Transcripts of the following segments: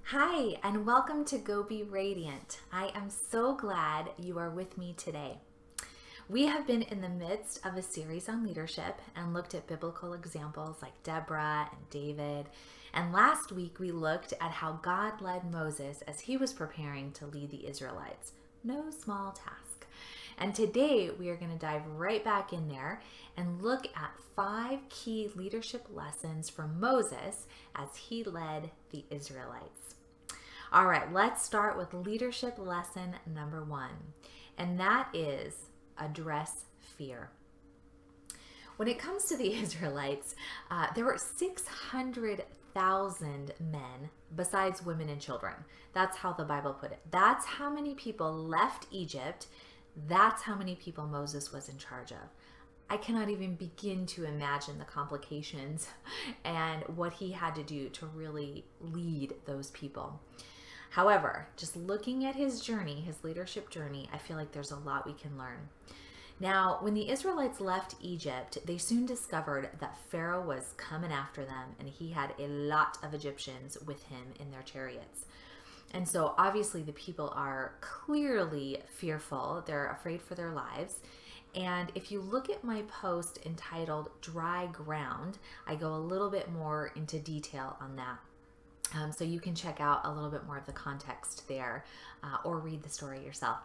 Hi, and welcome to Go Be Radiant. I am so glad you are with me today. We have been in the midst of a series on leadership and looked at biblical examples like Deborah and David. And last week we looked at how God led Moses as he was preparing to lead the Israelites. No small task. And today we are going to dive right back in there and look at 5 key leadership lessons from Moses as he led the Israelites. All right, let's start with leadership lesson number 1, and that is address fear. When it comes to the Israelites, there were 600,000 men besides women and children. That's how the Bible put it. That's how many people left Egypt. That's how many people Moses was in charge of. I cannot even begin to imagine the complications and what he had to do to really lead those people. However, just looking at his journey, his leadership journey, I feel like there's a lot we can learn. Now, when the Israelites left Egypt, they soon discovered that Pharaoh was coming after them, and he had a lot of Egyptians with him in their chariots. And so obviously the people are clearly fearful. They're afraid for their lives. And if you look at my post entitled Dry Ground, I go a little bit more into detail on that. So you can check out a little bit more of the context there or read the story yourself.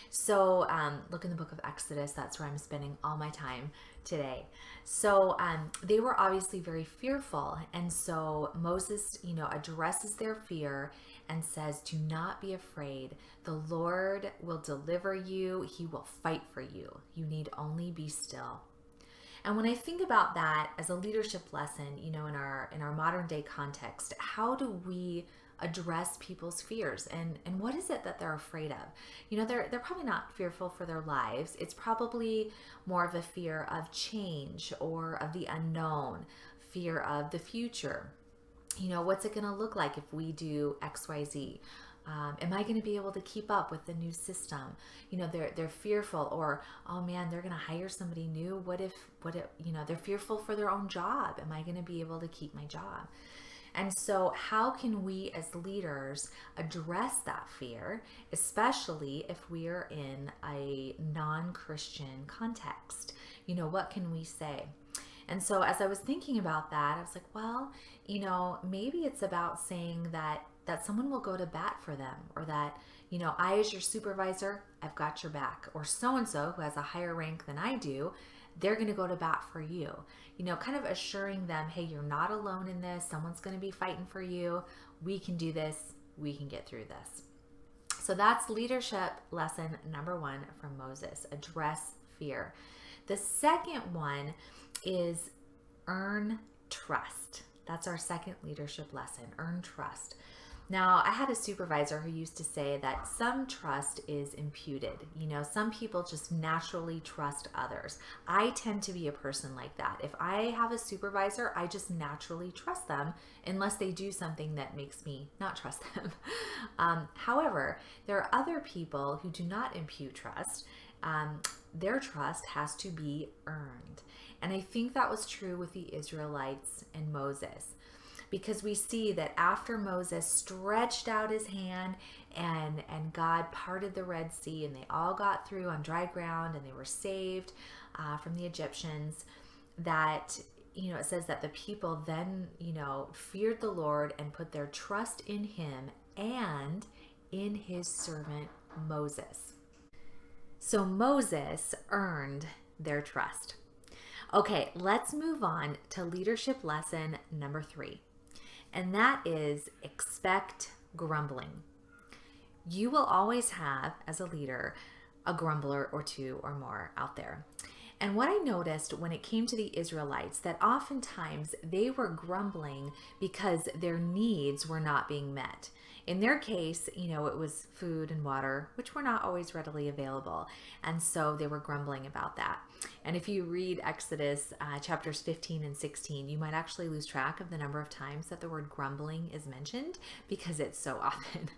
So look in the book of Exodus. That's where I'm spending all my time today. So they were obviously very fearful. And so Moses, addresses their fear and says, do not be afraid. The Lord will deliver you. He will fight for you. You need only be still. And when I think about that as a leadership lesson, in our modern day context, how do we address people's fears and what is it that they're afraid of? They're probably not fearful for their lives. It's probably more of a fear of change or of the unknown, fear of the future. What's it going to look like if we do XYZ? Am I going to be able to keep up with the new system? They're fearful, or, oh man, they're going to hire somebody new. What if, they're fearful for their own job. Am I going to be able to keep my job? And so how can we as leaders address that fear, especially if we are in a non-Christian context? What can we say? And so as I was thinking about that, I was like, well, maybe it's about saying that someone will go to bat for them, or that, I as your supervisor, I've got your back, or so-and-so who has a higher rank than I do, they're going to go to bat for you, kind of assuring them, hey, you're not alone in this. Someone's going to be fighting for you. We can do this. We can get through this. So that's leadership lesson number 1 from Moses, address fear. The second one is earn trust. That's our second leadership lesson, earn trust. Now, I had a supervisor who used to say that some trust is imputed. Some people just naturally trust others. I tend to be a person like that. If I have a supervisor, I just naturally trust them unless they do something that makes me not trust them. However, there are other people who do not impute trust. Their trust has to be earned. And I think that was true with the Israelites and Moses. Because we see that after Moses stretched out his hand and God parted the Red Sea, and they all got through on dry ground and they were saved from the Egyptians, that, it says that the people then, feared the Lord and put their trust in him and in his servant Moses. So Moses earned their trust. Okay, let's move on to leadership lesson number 3. And that is expect grumbling. You will always have, as a leader, a grumbler or 2 or more out there. And what I noticed when it came to the Israelites, that oftentimes they were grumbling because their needs were not being met. In their case, it was food and water, which were not always readily available. And so they were grumbling about that. And if you read Exodus chapters 15 and 16, you might actually lose track of the number of times that the word grumbling is mentioned because it's so often.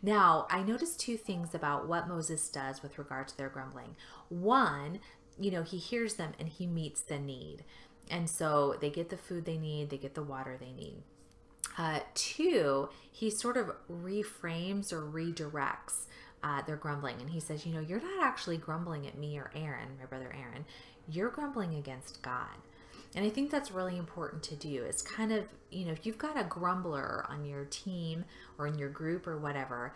Now, I noticed 2 things about what Moses does with regard to their grumbling. One, he hears them and he meets the need. And so they get the food they need, they get the water they need. Two, he sort of reframes or redirects their grumbling. And he says, you're not actually grumbling at me or Aaron, my brother Aaron. You're grumbling against God. And I think that's really important to do. It's kind of, if you've got a grumbler on your team or in your group or whatever,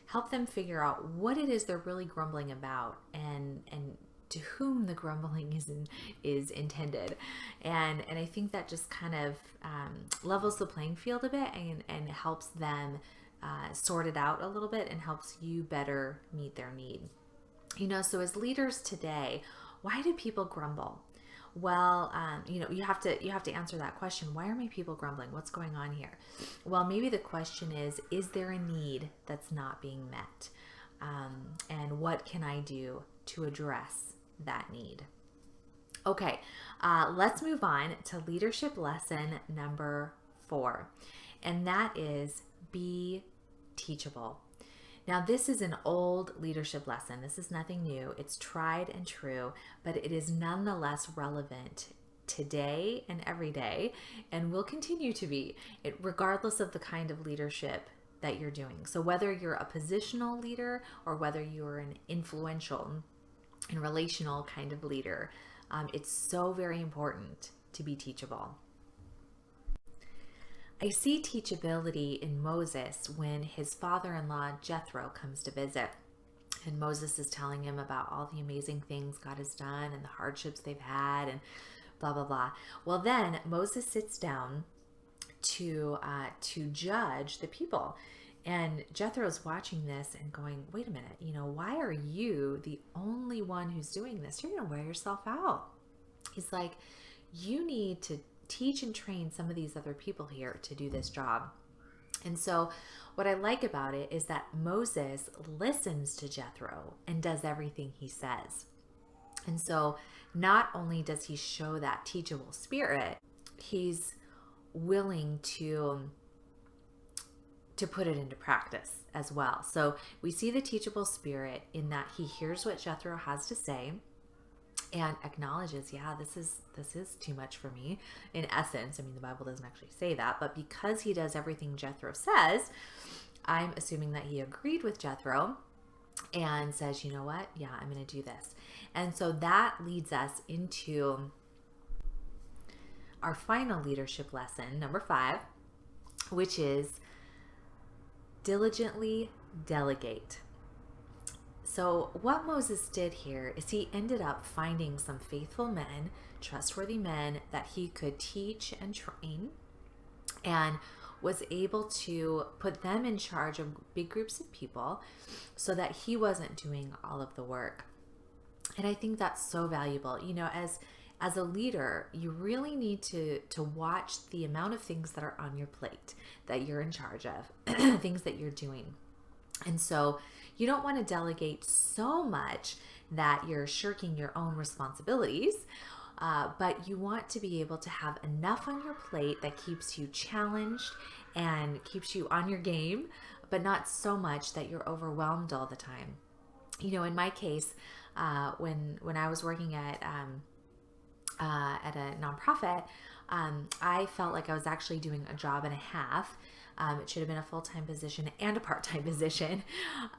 help them figure out what it is they're really grumbling about and to whom the grumbling is intended. And I think that just kind of levels the playing field a bit and helps them sort it out a little bit and helps you better meet their need. So as leaders today, why do people grumble? Well, you have to answer that question. Why are my people grumbling? What's going on here? Well, maybe the question is there a need that's not being met? And what can I do to address that need? Okay, let's move on to leadership lesson number 4. And that is be teachable. Now, this is an old leadership lesson. This is nothing new. It's tried and true, but it is nonetheless relevant today and every day, and will continue to be, regardless of the kind of leadership that you're doing. So whether you're a positional leader or whether you're an influential and relational kind of leader, it's so very important to be teachable. I see teachability in Moses when his father-in-law Jethro comes to visit. And Moses is telling him about all the amazing things God has done and the hardships they've had and blah, blah, blah. Well, then Moses sits down to judge the people. And Jethro's watching this and going, wait a minute, why are you the only one who's doing this? You're going to wear yourself out. He's like, you need to teach and train some of these other people here to do this job. And so what I like about it is that Moses listens to Jethro and does everything he says. And so not only does he show that teachable spirit, he's willing to put it into practice as well. So we see the teachable spirit in that he hears what Jethro has to say and acknowledges, this is too much for me. In essence, the Bible doesn't actually say that, but because he does everything Jethro says, I'm assuming that he agreed with Jethro and says, you know what? Yeah, I'm going to do this. And so that leads us into our final leadership lesson, number 5, which is diligently delegate. So what Moses did here is he ended up finding some faithful men, trustworthy men that he could teach and train, and was able to put them in charge of big groups of people so that he wasn't doing all of the work. And I think that's so valuable. As a leader, you really need to watch the amount of things that are on your plate that you're in charge of, things that you're doing. And so you don't want to delegate so much that you're shirking your own responsibilities, but you want to be able to have enough on your plate that keeps you challenged and keeps you on your game, but not so much that you're overwhelmed all the time. In my case, when I was working at a nonprofit, I felt like I was actually doing a job and a half. It should have been a full-time position and a part-time position.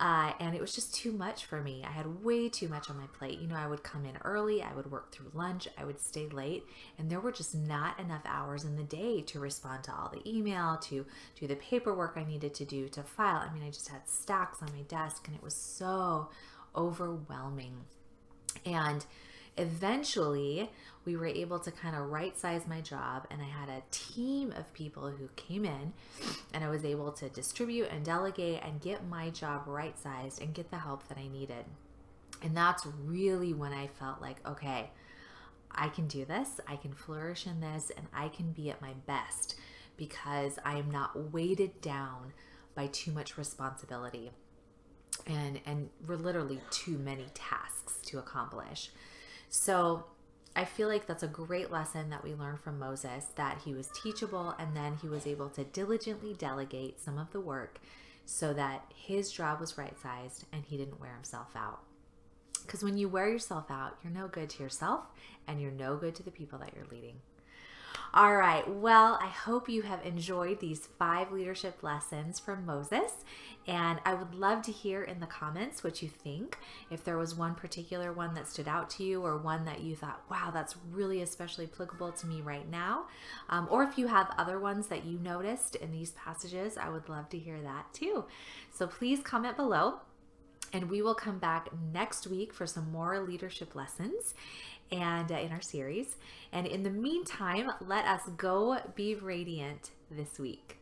And it was just too much for me. I had way too much on my plate. I would come in early, I would work through lunch, I would stay late, and there were just not enough hours in the day to respond to all the email, to do the paperwork I needed to do, to file. I just had stacks on my desk and it was so overwhelming. And eventually we were able to kind of right size my job, and I had a team of people who came in, and I was able to distribute and delegate and get my job right sized and get the help that I needed. And that's really when I felt like, okay, I can do this, I can flourish in this, and I can be at my best because I am not weighted down by too much responsibility and literally too many tasks to accomplish. So I feel like that's a great lesson that we learned from Moses, that he was teachable and then he was able to diligently delegate some of the work so that his job was right-sized and he didn't wear himself out. Because when you wear yourself out, you're no good to yourself and you're no good to the people that you're leading. All right. Well, I hope you have enjoyed these 5 leadership lessons from Moses. And I would love to hear in the comments what you think. If there was one particular one that stood out to you, or one that you thought, wow, that's really especially applicable to me right now. Or if you have other ones that you noticed in these passages, I would love to hear that too. So please comment below. And we will come back next week for some more leadership lessons and in our series. And in the meantime, let us go be radiant this week.